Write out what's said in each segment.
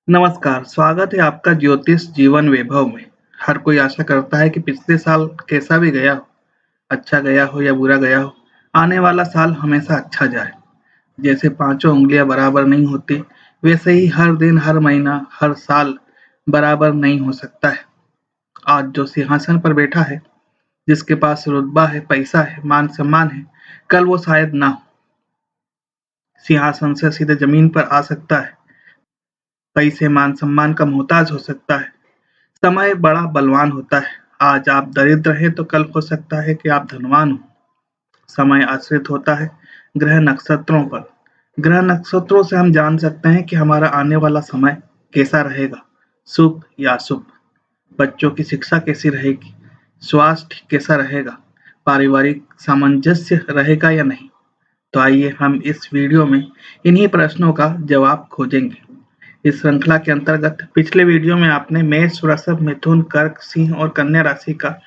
नमस्कार, स्वागत है आपका ज्योतिष जीवन वैभव में। हर कोई आशा करता है कि पिछले साल कैसा भी गया हो, अच्छा गया हो या बुरा गया हो, आने वाला साल हमेशा अच्छा जाए। जैसे पाँचों उँगलियाँ बराबर नहीं होती, वैसे ही हर दिन, हर महीना, हर साल बराबर नहीं हो सकता है। आज जो सिंहासन पर बैठा है, जिसके पास रुतबा है, पैसा है, मान-सम्मान है, कल वो शायद ना हो। सिंहासन से सीधे ज़मीन पर आ सकता है, पैसे, मान-सम्मान का मोहताज हो सकता है। समय बड़ा बलवान होता है। आज आप दरिद्र हैं तो कल हो सकता है कि आप धनवान हो। समय आश्रित होता है ग्रह नक्षत्रों पर। ग्रह नक्षत्रों से हम जान सकते हैं कि हमारा आने वाला समय कैसा रहेगा, शुभ या अशुभ। बच्चों की शिक्षा कैसी रहेगी, स्वास्थ्य कैसा रहेगा, पारिवारिक सामंजस्य रहेगा या नहीं। तो आइए हम इस वीडियो में इन्हीं प्रश्नों का जवाब खोजेंगे। इस श्रृंखला के अंतर्गत पिछले वीडियो में आपने मेष, वृषभ, मिथुन, कर्क, सिंह और कन्या राशि का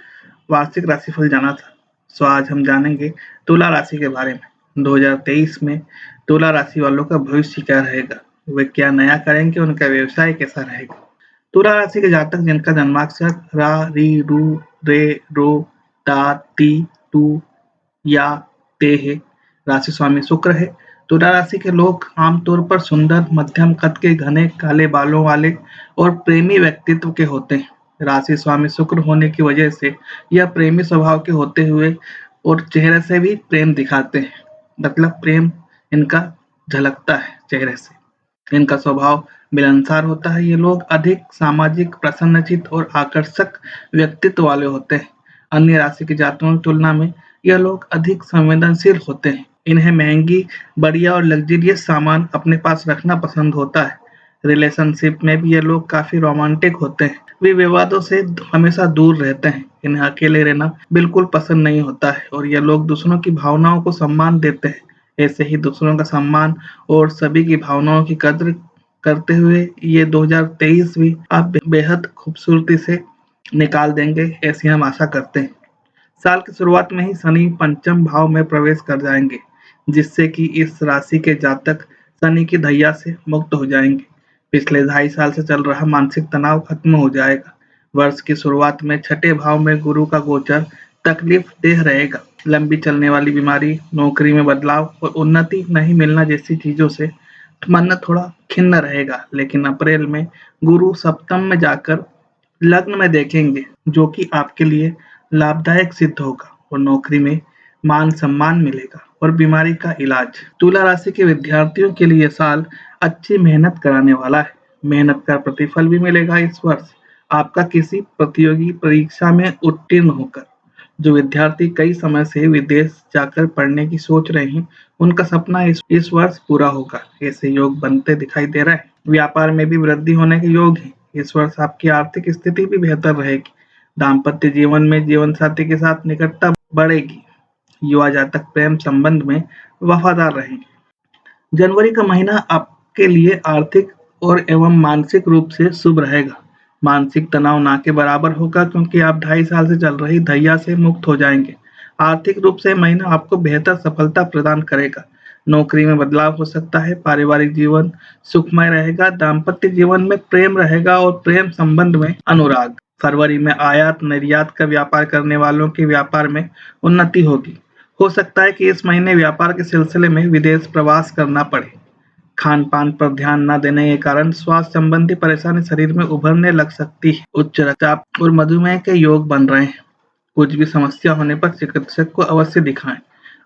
वार्षिक राशिफल जाना था। सो आज हम जानेंगे तुला राशि के बारे में। 2023 में तुला राशि वालों का भविष्य क्या रहेगा, वे क्या नया करेंगे, उनका व्यवसाय कैसा रहेगा। तुला राशि के जातक जिनका जन्माक्षर रा, री, रू, रे, रो, ता, ती, टू या ते है, राशि स्वामी शुक्र है। तुला राशि के लोग आमतौर पर सुंदर, मध्यम कद के, घने काले बालों वाले और प्रेमी व्यक्तित्व के होते हैं। राशि स्वामी शुक्र होने की वजह से यह प्रेमी स्वभाव के होते हुए और चेहरे से भी प्रेम दिखाते हैं, मतलब प्रेम इनका झलकता है चेहरे से। इनका स्वभाव मिलनसार होता है। ये लोग अधिक सामाजिक, प्रसन्नचित्त और आकर्षक व्यक्तित्व वाले होते हैं। अन्य राशि के जातकों की तुलना में यह लोग अधिक संवेदनशील होते हैं। इन्हें महंगी, बढ़िया और लग्जरियस सामान अपने पास रखना पसंद होता है। रिलेशनशिप में भी ये लोग काफी रोमांटिक होते हैं। वे विवादों से हमेशा दूर रहते हैं। इन्हें अकेले रहना बिल्कुल पसंद नहीं होता है और ये लोग दूसरों की भावनाओं को सम्मान देते हैं। ऐसे ही दूसरों का सम्मान और सभी की भावनाओं की कद्र करते हुए ये 2023 भी आप बेहद खूबसूरती से निकाल देंगे, ऐसी हम आशा करते हैं। साल की शुरुआत में ही शनि पंचम भाव में प्रवेश कर जाएंगे, जिससे कि इस राशि के जातक शनि की दैया से मुक्त हो जाएंगे। पिछले 2.5 साल से चल रहा मानसिक तनाव खत्म हो जाएगा। वर्ष की शुरुआत में छठे भाव में गुरु का गोचर तकलीफ देह रहेगा। लंबी चलने वाली बीमारी, नौकरी में बदलाव और उन्नति नहीं मिलना जैसी चीजों से मन थोड़ा खिन्न रहेगा। लेकिन अप्रैल में गुरु सप्तम में जाकर लग्न में देखेंगे, जो कि आपके लिए लाभदायक सिद्ध होगा और नौकरी में मान सम्मान मिलेगा और बीमारी का इलाज। तुला राशि के विद्यार्थियों के लिए साल अच्छी मेहनत कराने वाला है। मेहनत का प्रतिफल भी मिलेगा इस वर्ष। आपका किसी प्रतियोगी परीक्षा में उत्तीर्ण होकर जो विद्यार्थी कई समय से विदेश जाकर पढ़ने की सोच रहे हैं, उनका सपना इस वर्ष पूरा होगा। ऐसे योग बनते दिखाई दे रहे हैं। व्यापार में भी वृद्धि होने के योग है। इस वर्ष आपकी आर्थिक स्थिति भी बेहतर रहेगी। दाम्पत्य जीवन में जीवन साथी के साथ निकटता बढ़ेगी। युवा जातक प्रेम संबंध में वफादार रहेंगे। जनवरी का महीना आपके लिए आर्थिक और एवं मानसिक रूप से शुभ रहेगा। मानसिक तनाव ना के बराबर होगा, क्योंकि आप 2.5 साल से चल रही दैया से मुक्त हो जाएंगे। आर्थिक रूप से महीना आपको बेहतर सफलता प्रदान करेगा। नौकरी में बदलाव हो सकता है। पारिवारिक जीवन सुखमय रहेगा। दाम्पत्य जीवन में प्रेम रहेगा और प्रेम संबंध में अनुराग। फरवरी में आयात निर्यात का व्यापार करने वालों के व्यापार में उन्नति होगी। हो सकता है कि इस महीने व्यापार के सिलसिले में विदेश प्रवास करना पड़े। खान-पान पर ध्यान न देने के कारण स्वास्थ्य संबंधी परेशानी शरीर में उभरने लग सकती है। उच्च रक्तचाप और मधुमेह के योग बन रहे हैं। कुछ भी समस्या होने पर चिकित्सक को अवश्य दिखाएं।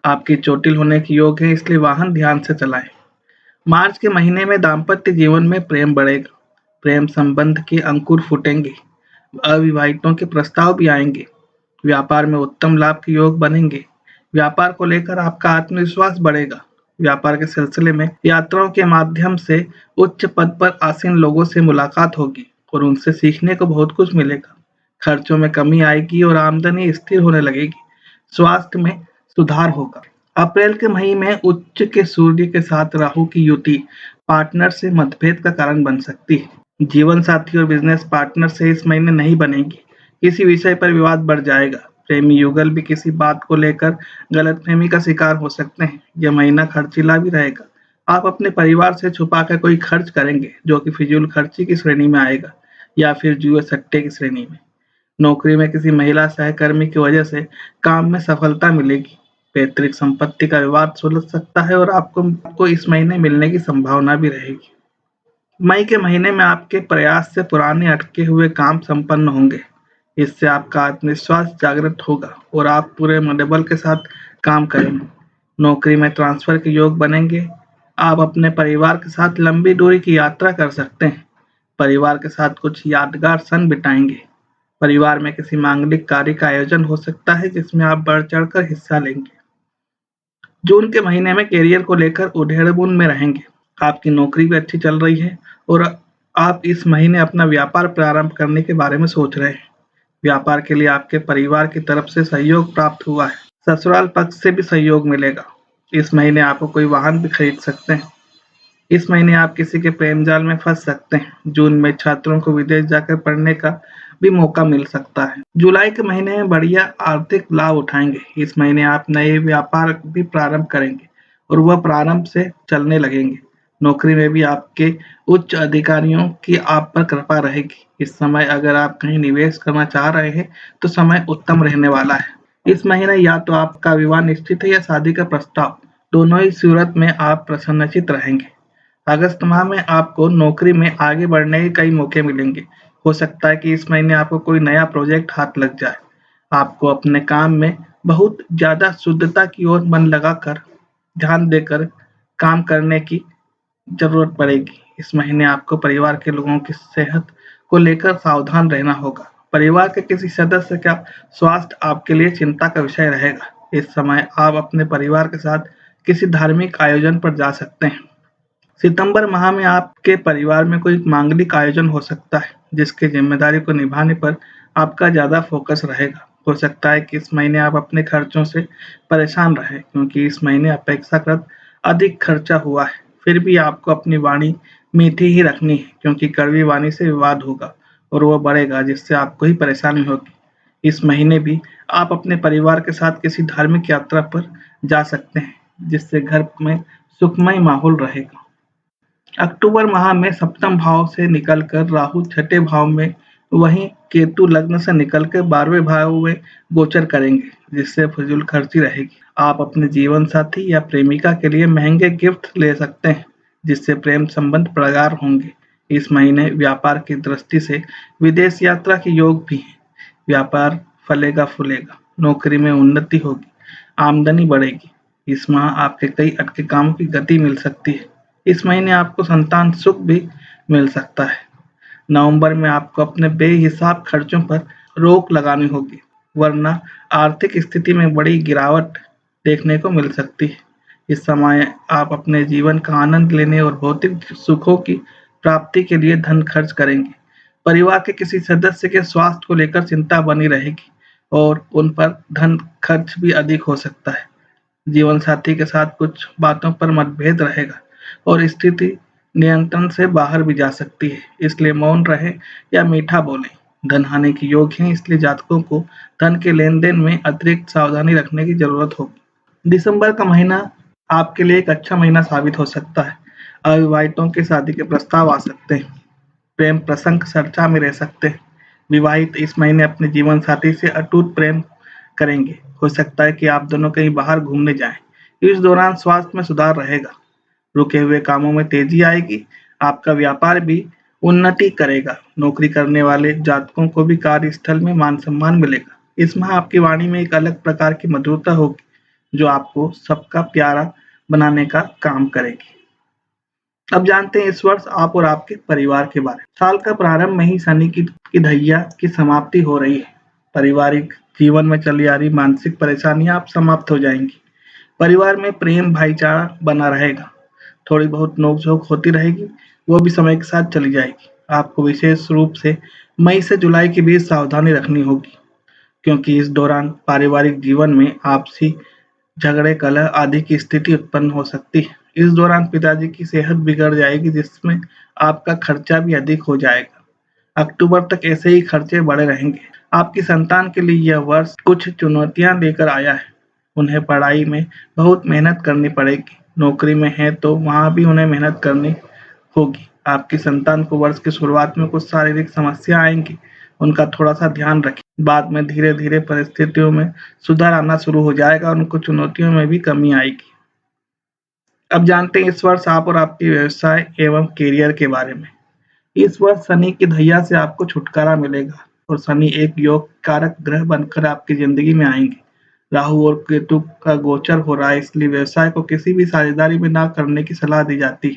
आपकी चोटिल होने के योग है, इसलिए वाहन ध्यान से चलाएं। मार्च के महीने में दाम्पत्य जीवन में प्रेम बढ़ेगा। प्रेम संबंध के अंकुर फूटेंगे। अविवाहितों के प्रस्ताव भी आएंगे। व्यापार में उत्तम लाभ के योग बनेंगे। व्यापार को लेकर आपका आत्मविश्वास बढ़ेगा। व्यापार के सिलसिले में यात्राओं के माध्यम से उच्च पद पर आसीन लोगों से मुलाकात होगी और उनसे सीखने को बहुत कुछ मिलेगा। खर्चों में कमी आएगी और आमदनी स्थिर होने लगेगी। स्वास्थ्य में सुधार होगा। अप्रैल के महीने में उच्च के सूर्य के साथ राहु की युति पार्टनर से मतभेद का कारण बन सकती है। जीवन साथी और बिजनेस पार्टनर से इस महीने नहीं बनेगी। किसी विषय पर विवाद बढ़ जाएगा। प्रेमी युगल भी किसी बात को लेकर गलतफहमी का शिकार हो सकते हैं। यह महीना खर्चीला भी रहेगा। आप अपने परिवार से छुपाकर कोई खर्च करेंगे जो कि फिजूल खर्ची की श्रेणी में आएगा या फिर जुए सट्टे की श्रेणी में। नौकरी में किसी महिला सहकर्मी की वजह से काम में सफलता मिलेगी। पैतृक संपत्ति का विवाद सुलझ सकता है और आपको इस महीने मिलने की संभावना भी रहेगी। मई के महीने में आपके प्रयास से पुराने अटके हुए काम संपन्न होंगे। इससे आपका आत्मविश्वास जागृत होगा और आप पूरे मनोबल के साथ काम करेंगे। नौकरी में ट्रांसफर के योग बनेंगे। आप अपने परिवार के साथ लंबी दूरी की यात्रा कर सकते हैं। परिवार के साथ कुछ यादगार क्षण बिताएंगे। परिवार में किसी मांगलिक कार्य का आयोजन हो सकता है जिसमें आप बढ़ चढ़कर हिस्सा लेंगे। जून के महीने में करियर को लेकर उधेड़-बुन में रहेंगे। आपकी नौकरी भी अच्छी चल रही है और आप इस महीने अपना व्यापार प्रारंभ करने के बारे में सोच रहे हैं। व्यापार के लिए आपके परिवार की तरफ से सहयोग प्राप्त हुआ है। ससुराल पक्ष से भी सहयोग मिलेगा। इस महीने आप कोई वाहन भी खरीद सकते हैं। इस महीने आप किसी के प्रेम जाल में फंस सकते हैं। जून में छात्रों को विदेश जाकर पढ़ने का भी मौका मिल सकता है। जुलाई के महीने में बढ़िया आर्थिक लाभ उठाएंगे। इस महीने आप नए व्यापार भी प्रारंभ करेंगे और वह प्रारंभ से चलने लगेंगे। नौकरी में भी आपके उच्च अधिकारियों की आप पर कृपा रहेगी। इस समय अगर आप कहीं निवेश करना चाह रहे हैं तो समय उत्तम रहने वाला है। इस महीने या तो आपका विवाह निश्चित है या शादी का प्रस्ताव, दोनों ही सूरत में आप प्रसन्नचित्त रहेंगे। अगस्त माह में आपको नौकरी में आगे बढ़ने के कई मौके मिलेंगे। हो सकता है कि इस महीने आपको कोई नया प्रोजेक्ट हाथ लग जाए। आपको अपने काम में बहुत ज़्यादा शुद्धता की ओर मन लगाकर, ध्यान देकर काम करने की ज़रूरत पड़ेगी। इस महीने आपको परिवार के लोगों की सेहत को लेकर सावधान रहना होगा। परिवार के किसी सदस्य का स्वास्थ्य आपके लिए चिंता का विषय रहेगा। इस समय आप अपने परिवार के साथ किसी धार्मिक आयोजन पर जा सकते हैं। सितंबर माह में आपके परिवार में कोई मांगलिक आयोजन हो सकता है जिसकी जिम्मेदारी को निभाने पर आपका ज़्यादा फोकस रहेगा। हो सकता है कि इस महीने आप अपने खर्चों से परेशान रहें क्योंकि इस महीने अपेक्षाकृत अधिक खर्चा हुआ है। फिर भी आपको अपनी वाणी मीठी ही रखनी है क्योंकि कड़वी वाणी से विवाद होगा और वह बढ़ेगा जिससे आपको ही परेशानी होगी। इस महीने भी आप अपने परिवार के साथ किसी धार्मिक यात्रा पर जा सकते हैं जिससे घर में सुखमय माहौल रहेगा। अक्टूबर माह में सप्तम भाव से निकलकर राहु छठे भाव में, वहीं केतु लग्न से निकलकर 12वें भाव में गोचर करेंगे जिससे फिजूल खर्ची रहेगी। आप अपने जीवन साथी या प्रेमिका के लिए महंगे गिफ्ट ले सकते हैं जिससे प्रेम संबंध प्रगाढ़ होंगे। इस महीने व्यापार की दृष्टि से विदेश यात्रा के योग भी हैं। व्यापार फलेगा फूलेगा, नौकरी में उन्नति होगी, आमदनी बढ़ेगी। इस माह आपके कई अटके कामों की गति मिल सकती है। इस महीने आपको संतान सुख भी मिल सकता है। नवंबर में आपको अपने बेहिसाब खर्चों पर रोक लगानी होगी, वरना आर्थिक स्थिति में बड़ी गिरावट देखने को मिल सकती है। इस समय आप अपने जीवन का आनंद लेने और भौतिक सुखों की प्राप्ति के लिए धन खर्च करेंगे। परिवार के किसी सदस्य के स्वास्थ्य को लेकर चिंता बनी रहेगी और उन पर धन खर्च भी अधिक हो सकता है। जीवन साथी के साथ कुछ बातों पर मतभेद रहेगा और स्थिति नियंत्रण से बाहर भी जा सकती है, इसलिए मौन रहें या मीठा बोलें। धन हानि के योग हैं, इसलिए जातकों को धन के लेन देन में अतिरिक्त सावधानी रखने की जरूरत होगी। दिसंबर का महीना आपके लिए एक अच्छा महीना साबित हो सकता है। अविवाहितों की शादी के प्रस्ताव आ सकते हैं। प्रेम प्रसंग चर्चा में रह सकते हैं। विवाहित इस महीने अपने जीवन साथी से अटूट प्रेम करेंगे। हो सकता है कि आप दोनों कहीं बाहर घूमने जाएं। इस दौरान स्वास्थ्य में सुधार रहेगा। रुके हुए कामों में तेजी आएगी। आपका व्यापार भी उन्नति करेगा। नौकरी करने वाले जातकों को भी कार्यस्थल में मान सम्मान मिलेगा। इस माह आपकी वाणी में एक अलग प्रकार की मधुरता होगी जो आपको सबका प्यारा बनाने का काम करेगी। अब जानते हैं इस वर्ष आप और आपके परिवार के बारे में। साल का प्रारंभ में ही शनि की ढैया की समाप्ति हो रही है। पारिवारिक जीवन में चली आ रही मानसिक परेशानियां अब समाप्त हो जाएंगी। परिवार में प्रेम भाईचारा बना रहेगा। थोड़ी बहुत नोक-झोंक होती रहेगी, वो भी समय के साथ चली जाएगी। आपको विशेष रूप से मई से जुलाई के बीच सावधानी रखनी होगी क्योंकि इस दौरान पारिवारिक जीवन में आपसी झगड़े, कलह आदि की स्थिति उत्पन्न हो सकती है। इस दौरान पिताजी की सेहत बिगड़ जाएगी जिसमें आपका खर्चा भी अधिक हो जाएगा। अक्टूबर तक ऐसे ही खर्चे बढ़े रहेंगे। आपकी संतान के लिए यह वर्ष कुछ चुनौतियां लेकर आया है। उन्हें पढ़ाई में बहुत मेहनत करनी पड़ेगी। नौकरी में हैं तो वहाँ भी उन्हें मेहनत करनी होगी। आपकी संतान को वर्ष की शुरुआत में कुछ शारीरिक समस्या आएँगी, उनका थोड़ा-सा ध्यान रखें। बाद में धीरे-धीरे परिस्थितियों में सुधार आना शुरू हो जाएगा और उनको चुनौतियों में भी कमी आएगी। अब जानते हैं इस वर्ष आप और आपके व्यवसाय एवं करियर के बारे में। इस वर्ष शनि की धैया से आपको छुटकारा मिलेगा और शनि एक योग कारक ग्रह बनकर आपकी जिंदगी में आएंगे। राहु और केतु का गोचर हो रहा है, इसलिए व्यवसाय को किसी भी साझेदारी में ना करने की सलाह दी जाती है।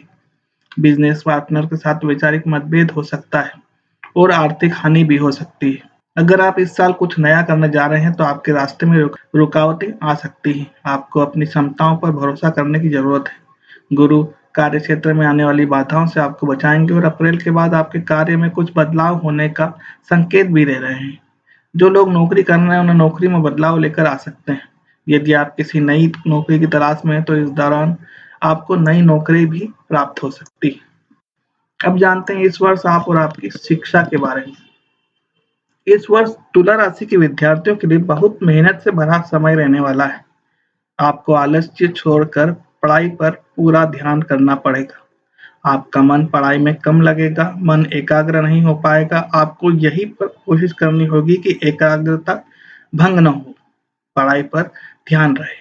बिजनेस पार्टनर के साथ वैचारिक मतभेद हो सकता है और आर्थिक हानि भी हो सकती है। अगर आप इस साल कुछ नया करने जा रहे हैं तो आपके रास्ते में रुकावटें आ सकती हैं। आपको अपनी क्षमताओं पर भरोसा करने की जरूरत है। गुरु कार्य क्षेत्र में आने वाली बाधाओं से आपको बचाएंगे और अप्रैल के बाद आपके कार्य में कुछ बदलाव होने का संकेत भी दे रहे हैं। जो लोग नौकरी कर रहे हैं उन्हें नौकरी में बदलाव लेकर आ सकते हैं। यदि आप किसी नई नौकरी की तलाश में हैं तो इस दौरान आपको नई नौकरी भी प्राप्त हो सकती है। अब जानते हैं इस वर्ष आप और आपकी शिक्षा के बारे में। इस वर्ष तुला राशि के विद्यार्थियों के लिए बहुत मेहनत से भरा समय रहने वाला है। आपको आलस्य छोड़कर पढ़ाई पर पूरा ध्यान करना पड़ेगा। आपका मन पढ़ाई में कम लगेगा, मन एकाग्र नहीं हो पाएगा। आपको यही पर कोशिश करनी होगी कि एकाग्रता भंग न हो, पढ़ाई पर ध्यान रहे।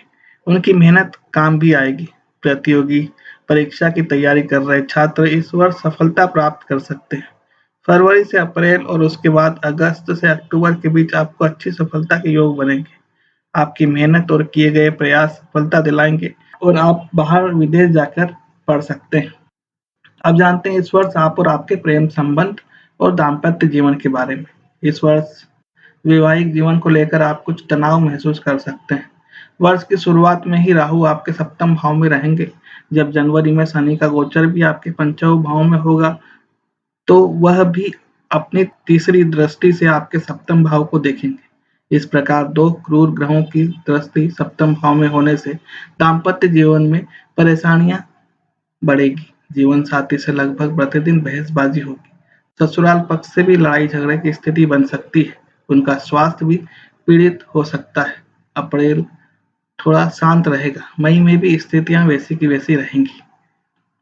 उनकी मेहनत काम भी आएगी। प्रतियोगी परीक्षा की तैयारी कर रहे छात्र इस वर्ष सफलता प्राप्त कर सकते हैं। फरवरी से अप्रैल और उसके बाद अगस्त से अक्टूबर के बीच आपको अच्छी सफलता के योग बनेंगे। आपकी मेहनत और किए गए प्रयास सफलता दिलाएंगे और आप बाहर विदेश जाकर पढ़ सकते हैं। अब जानते हैं इस वर्ष आप और आपके प्रेम संबंध और दाम्पत्य जीवन के बारे में। इस वर्ष वैवाहिक जीवन को लेकर आप कुछ तनाव महसूस कर सकते हैं। वर्ष की शुरुआत में ही राहु आपके सप्तम भाव में रहेंगे। जब जनवरी में शनि का गोचर भी आपके पंचम भाव में होगा तो वह भी अपनी तीसरी दृष्टि से आपके सप्तम भाव को देखेंगे। इस प्रकार दो क्रूर ग्रहों की दृष्टि सप्तम भाव में होने से दाम्पत्य जीवन में परेशानियां बढ़ेगी। जीवन साथी से लगभग प्रतिदिन बहसबाजी होगी। ससुराल पक्ष से भी लड़ाई झगड़े की स्थिति बन सकती है। उनका स्वास्थ्य भी पीड़ित हो सकता है। अप्रैल थोड़ा शांत रहेगा। मई में भी स्थितियां वैसी की वैसी रहेंगी।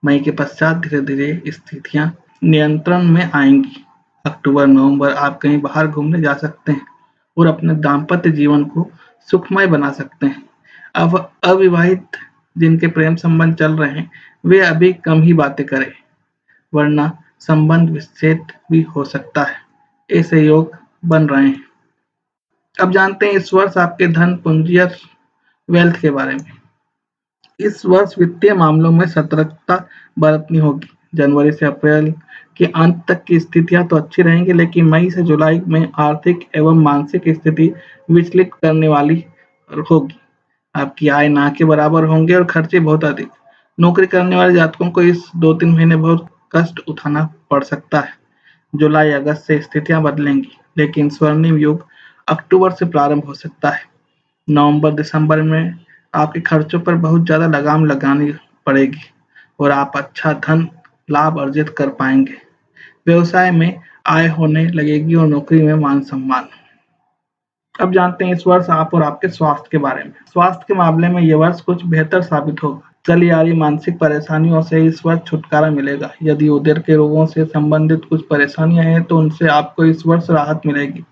मई के पश्चात धीरे धीरे स्थितियां नियंत्रण में आएंगी। अक्टूबर नवंबर आप कहीं बाहर घूमने जा सकते हैं और अपने दाम्पत्य जीवन को सुखमय बना सकते हैं। अब अविवाहित जिनके प्रेम संबंध चल रहे हैं वे अभी कम ही बातें करें, वरना संबंध विच्छेद भी हो सकता है। ऐसे योग बन रहे हैं। अब जानते हैं इस वर्ष आपके धन पूंजी और वेल्थ के बारे में। इस वर्ष वित्तीय मामलों में सतर्कता बरतनी होगी। जनवरी से अप्रैल के अंत तक की स्थितियां तो अच्छी रहेंगी, लेकिन मई से जुलाई में आर्थिक एवं मानसिक स्थिति विचलित करने वाली होगी। आपकी आय ना के बराबर होंगे और खर्चे बहुत अधिक। नौकरी करने वाले जातकों को इस 2-3 महीने बहुत कष्ट उठाना पड़ सकता है। जुलाई अगस्त से स्थितियां बदलेंगी, लेकिन स्वर्णिम युग अक्टूबर से प्रारंभ हो सकता है। नवंबर दिसंबर में आपके खर्चों पर बहुत ज़्यादा लगाम लगानी पड़ेगी और आप अच्छा धन लाभ अर्जित कर पाएंगे। व्यवसाय में आय होने लगेगी और नौकरी में मान सम्मान। अब जानते हैं इस वर्ष आप और आपके स्वास्थ्य के बारे में। स्वास्थ्य के मामले में यह वर्ष कुछ बेहतर साबित होगा। चली आ रही मानसिक परेशानियों से इस वर्ष छुटकारा मिलेगा। यदि उदर के रोगों से संबंधित कुछ परेशानियां हैं तो उनसे आपको इस वर्ष राहत मिलेगी।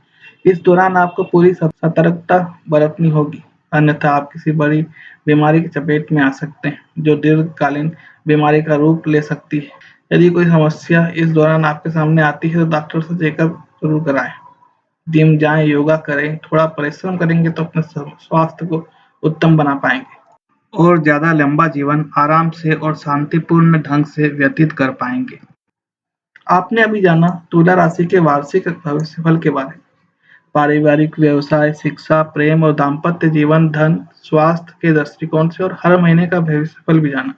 इस दौरान आपको पूरी सतर्कता बरतनी होगी, अन्यथा आप किसी बड़ी बीमारी की चपेट में आ सकते हैं जो दीर्घकालीन बीमारी का रूप ले सकती है। यदि कोई समस्या इस दौरान आपके सामने आती है तो डॉक्टर से चेकअप जरूर कराएं। जिम जाएं, योगा करें, थोड़ा परिश्रम करेंगे तो अपने स्वास्थ्य को उत्तम बना पाएंगे और ज्यादा लंबा जीवन आराम से और शांतिपूर्ण ढंग से व्यतीत कर पाएंगे। आपने अभी जाना तुला राशि के वार्षिक भविष्यफल के बारे में। पारिवारिक, व्यवसाय, शिक्षा, प्रेम और दाम्पत्य जीवन, धन, स्वास्थ्य के दृष्टिकोण से और हर महीने का भविष्यफल भी जाना।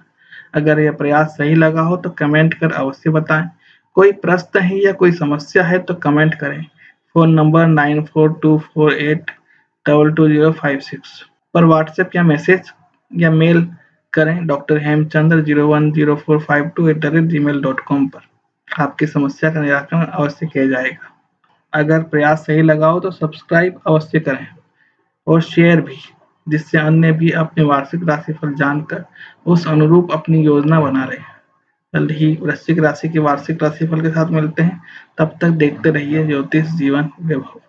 अगर यह प्रयास सही लगा हो तो कमेंट कर अवश्य बताएं। कोई प्रश्न है या कोई समस्या है तो कमेंट करें। फ़ोन नंबर 942248220056 पर व्हाट्सएप या मैसेज या मेल करें drhemchandra010452@gmail.com पर। आपकी समस्या का निराकरण अवश्य किया जाएगा। अगर प्रयास सही लगा हो तो सब्सक्राइब अवश्य करें और शेयर भी। जिससे अन्य भी अपने वार्षिक राशिफल जानकर उस अनुरूप अपनी योजना बना रहे हैं। जल्द ही वृश्चिक राशि के वार्षिक राशिफल के साथ मिलते हैं। तब तक देखते रहिए ज्योतिष जीवन वैभव।